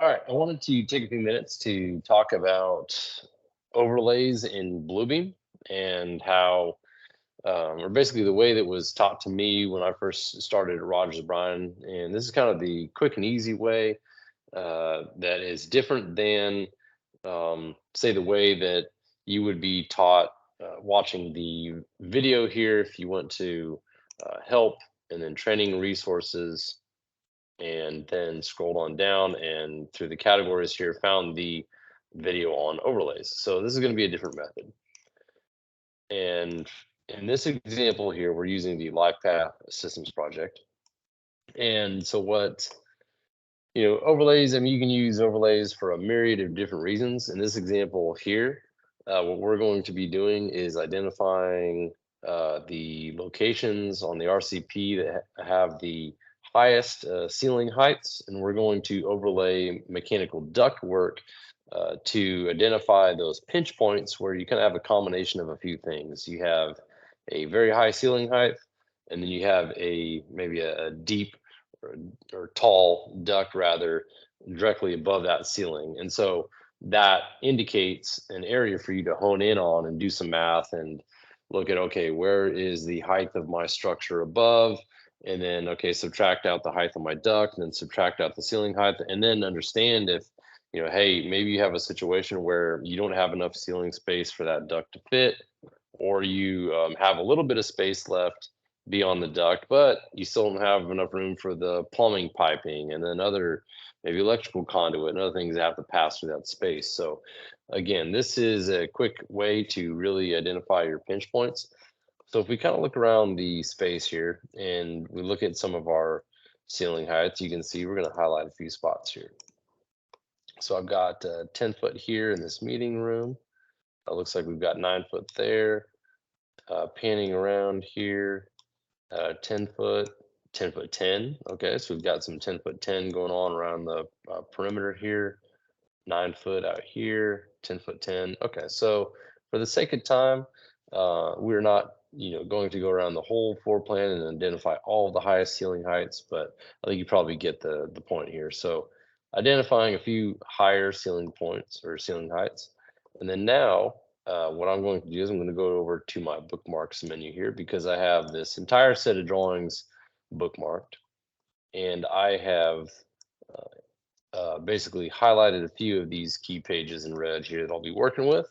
All right, I wanted to take a few minutes to talk about overlays in Bluebeam and how, or basically the way that was taught to me when I first started at Rogers Bryan. And this is kind of the quick and easy way that is different than, say, the way that you would be taught watching the video here if you went to help and then training resources and then scrolled on down and through the categories here found the video on overlays. So this is going to be a different method. And in this example here, we're using the LifePath Systems project. And so overlays, I mean, you can use overlays for a myriad of different reasons. In this example here, what we're going to be doing is identifying the locations on the RCP that have the highest ceiling heights, and we're going to overlay mechanical ductwork to identify those pinch points where you kind of have a combination of a few things. You have a very high ceiling height, and then you have maybe a deep or tall duct rather directly above that ceiling. And so that indicates an area for you to hone in on and do some math and look at, okay, where is the height of my structure above? And then, okay, subtract out the height of my duct and then subtract out the ceiling height and then understand if, hey, maybe you have a situation where you don't have enough ceiling space for that duct to fit, or you have a little bit of space left beyond the duct, but you still don't have enough room for the plumbing piping and then other maybe electrical conduit and other things that have to pass through that space. So again, this is a quick way to really identify your pinch points. So if we kind of look around the space here and we look at some of our ceiling heights, you can see we're going to highlight a few spots here. So I've got 10 foot here in this meeting room. It looks like we've got 9 foot there. Panning around here, 10 foot, 10 foot 10. Okay, so we've got some 10 foot 10 going on around the perimeter here. 9 foot out here, 10 foot 10. Okay, so for the sake of time, we're not going to go around the whole floor plan and identify all of the highest ceiling heights, but I think you probably get the point here. So identifying a few higher ceiling points or ceiling heights, and then now what I'm going to do is I'm going to go over to my bookmarks menu here because I have this entire set of drawings bookmarked, and I have basically highlighted a few of these key pages in red here that I'll be working with.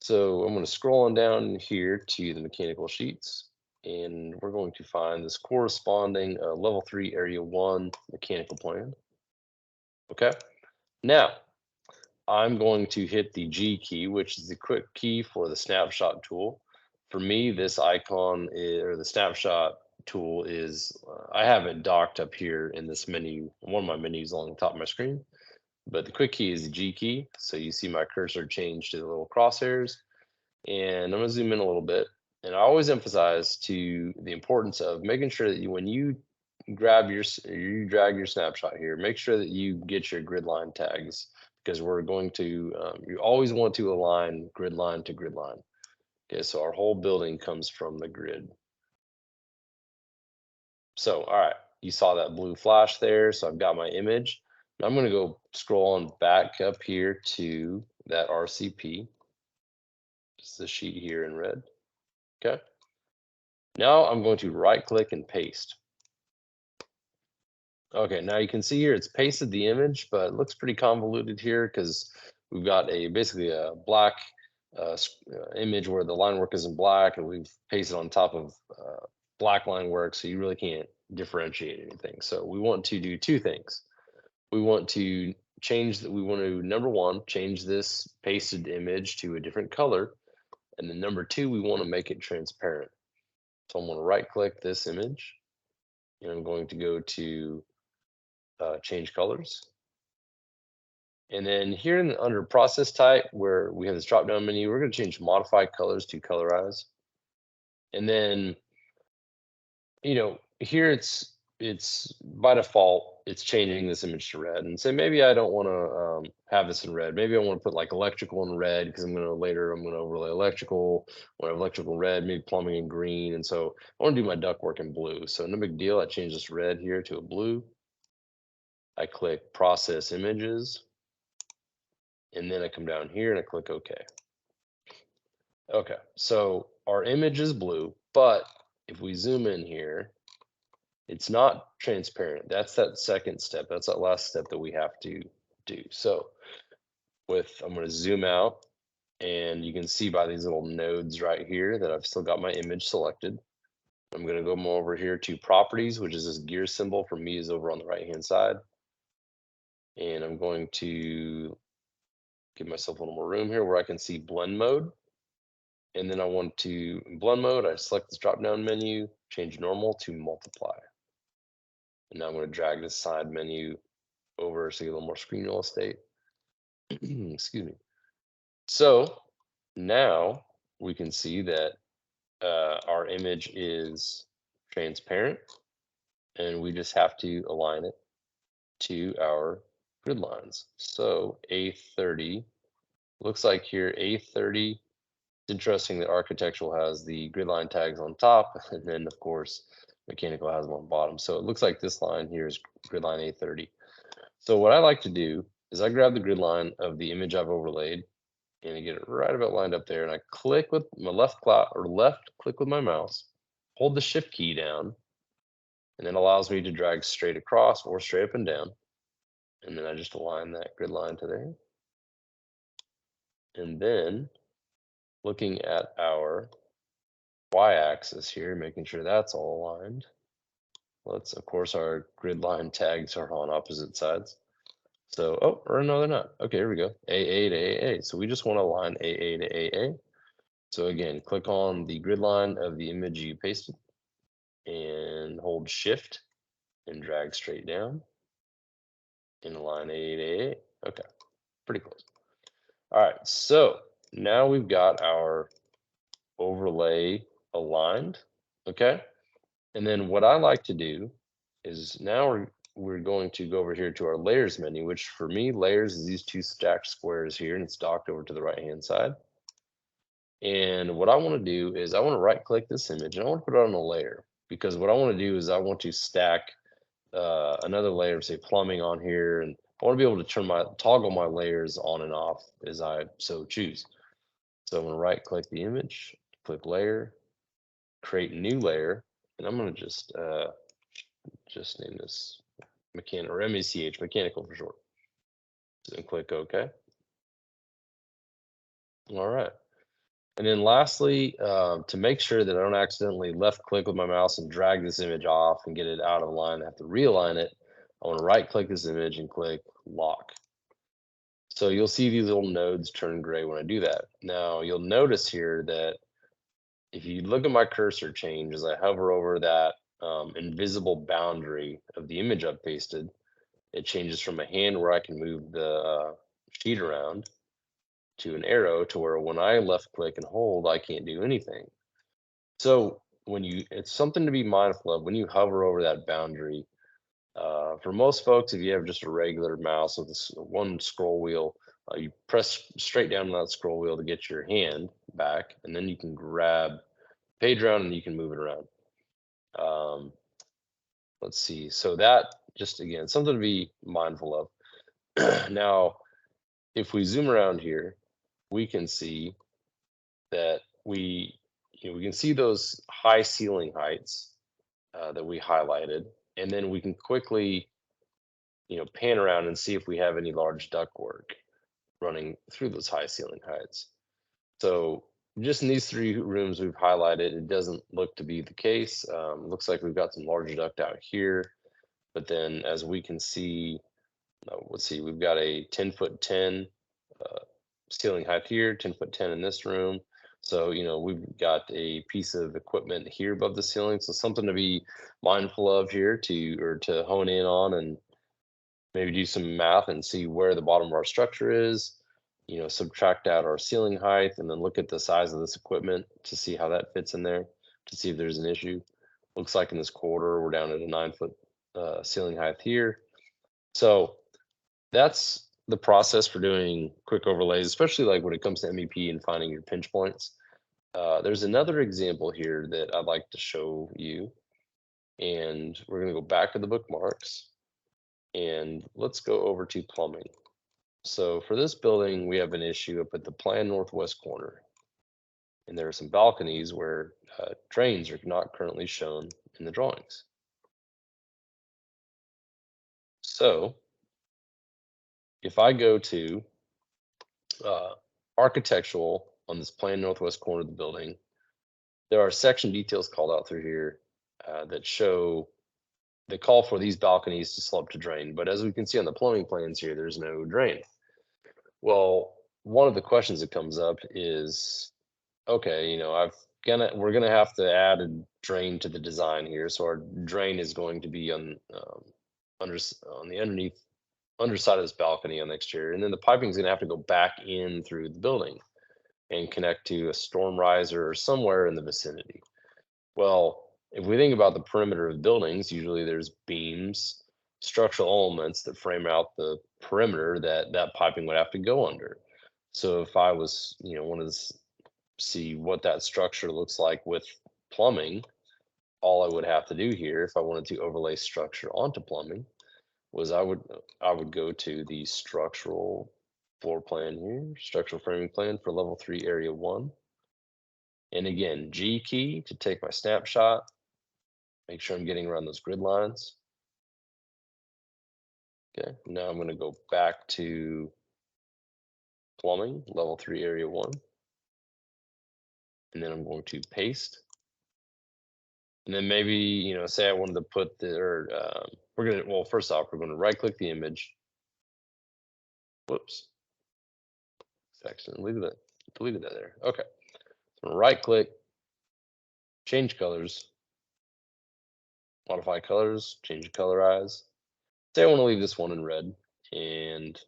So I'm going to scroll on down here to the mechanical sheets, and we're going to find this corresponding level 3 area 1 mechanical plan. Okay, now I'm going to hit the G key, which is the quick key for the snapshot tool. For me, this icon or the snapshot tool is, I have it docked up here in this menu, one of my menus along the top of my screen. But the quick key is the G key. So you see my cursor change to the little crosshairs. And I'm gonna zoom in a little bit. And I always emphasize to the importance of making sure that when you drag your snapshot here, make sure that you get your grid line tags because we're going to, you always want to align grid line to grid line. Okay, so our whole building comes from the grid. So, all right, you saw that blue flash there. So I've got my image. I'm going to go scroll on back up here to that RCP. Just the sheet here in red. Okay. Now I'm going to right click and paste. Okay, now you can see here it's pasted the image, but it looks pretty convoluted here because we've got basically a black image where the line work is in black, and we've pasted on top of black line work, so you really can't differentiate anything. So we want to do two things. We want to number one, change this pasted image to a different color. And then number two, we want to make it transparent. So I'm going to right click this image and I'm going to go to change colors. And then here under process type, where we have this drop down menu, we're going to change modify colors to colorize. And then, here it's by default, it's changing this image to red. And say maybe I don't want to have this in red. Maybe I want to put like electrical in red because I'm going to overlay electrical. When I have electrical red, maybe plumbing in green. And so I want to do my ductwork in blue. So no big deal. I change this red here to a blue. I click process images, and then I come down here and I click OK. Okay, so our image is blue, but if we zoom in here, it's not transparent. That's that second step. That's that last step that we have to do. So I'm going to zoom out, and you can see by these little nodes right here that I've still got my image selected. I'm going to go more over here to properties, which is this gear symbol for me is over on the right hand side. And I'm going to give myself a little more room here where I can see blend mode. And then I want to, in blend mode, I select this drop down menu, change normal to multiply. And now I'm going to drag this side menu over so you get a little more screen real estate. Excuse me. So now we can see that our image is transparent, and we just have to align it to our grid lines. So A30 looks like here A30. It's interesting that architectural has the grid line tags on top, and then of course mechanical has them on bottom. So it looks like this line here is grid line A30. So what I like to do is I grab the grid line of the image I've overlaid, and I get it right about lined up there, and I click with my left click with my mouse, hold the shift key down, and it allows me to drag straight across or straight up and down. And then I just align that grid line to there. And then looking at our y-axis here, making sure that's all aligned. Of course, our grid line tags are on opposite sides. So, oh, or no, they're not. Okay, here we go. AA to AA. So we just want to align AA to AA. So again, click on the grid line of the image you pasted and hold shift and drag straight down and align AA to AA. Okay, pretty close. All right, so now we've got our overlay aligned, okay? And then what I like to do is now we're going to go over here to our layers menu, which for me, layers is these two stacked squares here, and it's docked over to the right-hand side. And what I want to do is I want to right-click this image, and I want to put it on a layer, because what I want to do is I want to stack another layer of, say, plumbing on here, and I want to be able to toggle my layers on and off as I so choose. So I'm going to right-click the image, click layer, create new layer, and I'm going to just name this mechanical or MECH, mechanical for short. And click OK. All right. And then lastly, to make sure that I don't accidentally left click with my mouse and drag this image off and get it out of line, I have to realign it. I want to right click this image and click lock. So you'll see these little nodes turn gray when I do that. Now you'll notice here that if you look at my cursor change as I hover over that invisible boundary of the image I've pasted, it changes from a hand where I can move the sheet around to an arrow to where when I left click and hold, I can't do anything. So it's something to be mindful of when you hover over that boundary. For most folks, if you have just a regular mouse with this one scroll wheel, you press straight down on that scroll wheel to get your hand back, and then you can grab page around and you can move it around. Let's see. So that just again something to be mindful of. Now, if we zoom around here, we can see that we can see those high ceiling heights that we highlighted, and then we can quickly pan around and see if we have any large ductwork running through those high ceiling heights. So just in these three rooms we've highlighted, it doesn't look to be the case. Looks like we've got some larger duct out here, but then as we can see, let's see, we've got a 10-foot 10 ceiling height here, 10-foot 10 in this room. So, we've got a piece of equipment here above the ceiling. So something to be mindful of here to hone in on and maybe do some math and see where the bottom of our structure is, subtract out our ceiling height and then look at the size of this equipment to see how that fits in there, to see if there's an issue. Looks like in this quarter, we're down at a 9-foot ceiling height here. So that's the process for doing quick overlays, especially like when it comes to MEP and finding your pinch points. There's another example here that I'd like to show you, and we're going to go back to the bookmarks. And let's go over to plumbing. So for this building, we have an issue up at the planned northwest corner. And there are some balconies where drains are not currently shown in the drawings. So if I go to uh, architectural on this planned northwest corner of the building, there are section details called out through here that show they call for these balconies to slope to drain. But as we can see on the plumbing plans here, there's no drain. Well, one of the questions that comes up is, okay, we're gonna have to add a drain to the design here. So our drain is going to be under on the underside of this balcony on the exterior, and then the piping is gonna have to go back in through the building and connect to a storm riser or somewhere in the vicinity. Well, if we think about the perimeter of buildings, usually there's beams, structural elements that frame out the perimeter that that piping would have to go under. So if I was, wanted to see what that structure looks like with plumbing, all I would have to do here, if I wanted to overlay structure onto plumbing, was I would go to the structural floor plan here, structural framing plan for level 3, area 1. And again, G key to take my snapshot. Make sure I'm getting around those grid lines. Okay, now I'm going to go back to plumbing, level 3, area 1. And then I'm going to paste. And then maybe, say I wanted to put well, first off, we're going to right click the image. Whoops. Section, deleted that there. Okay. So right click, change colors, modify colors, change colorize. Say I want to leave this one in red and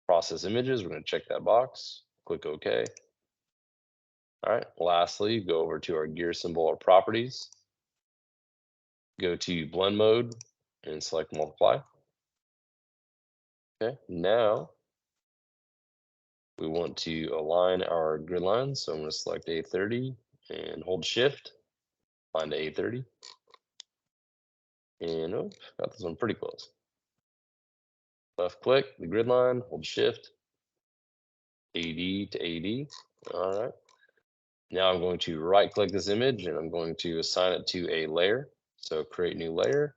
process images. We're going to check that box, click OK. All right. Lastly, go over to our gear symbol or properties, go to blend mode and select multiply. Okay. Now we want to align our grid lines. So I'm going to select A30 and hold shift, find A30. And oh, got this one pretty close. Left click the grid line, hold shift, AD to AD. All right. Now I'm going to right click this image and I'm going to assign it to a layer. So create new layer.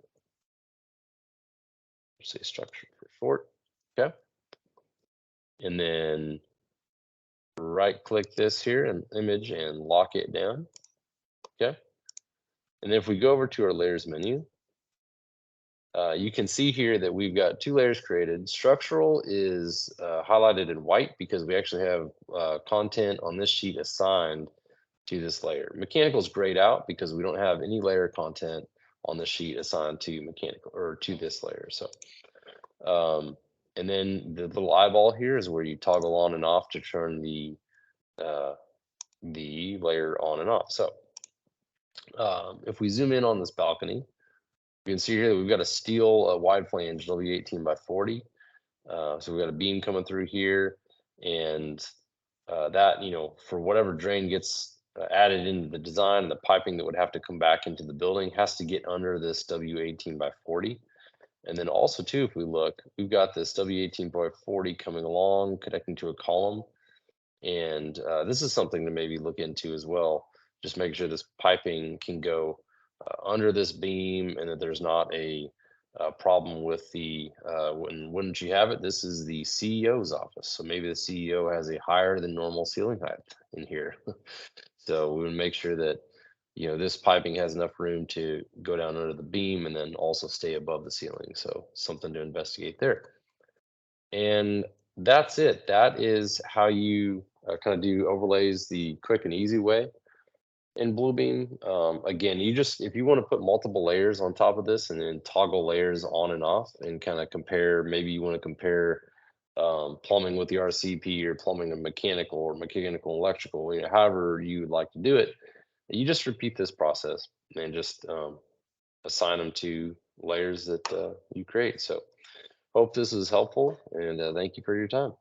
Say structure for short. Okay. And then right click this here and image and lock it down. Okay. And then if we go over to our layers menu, you can see here that we've got 2 layers created. Structural is highlighted in white because we actually have content on this sheet assigned to this layer. Mechanical is grayed out because we don't have any layer content on the sheet assigned to mechanical or to this layer. So, and then the little eyeball here is where you toggle on and off to turn the layer on and off. So, if we zoom in on this balcony, you can see here that we've got a steel wide flange W18 by 40. So we've got a beam coming through here, and that, for whatever drain gets added into the design, the piping that would have to come back into the building has to get under this W18 by 40. And then also too, if we look, we've got this W18 by 40 coming along, connecting to a column. And this is something to maybe look into as well. Just make sure this piping can go under this beam and that there's not a problem with the, wouldn't you have it, this is the CEO's office. So maybe the CEO has a higher than normal ceiling height in here. So we would make sure that, this piping has enough room to go down under the beam and then also stay above the ceiling. So something to investigate there. And that's it. That is how you kind of do overlays the quick and easy way in Bluebeam. Again, if you want to put multiple layers on top of this and then toggle layers on and off and kind of compare, maybe you want to compare plumbing with the RCP or plumbing and mechanical or mechanical and electrical, however you would like to do it, you just repeat this process and just assign them to layers that you create. So hope this is helpful and thank you for your time.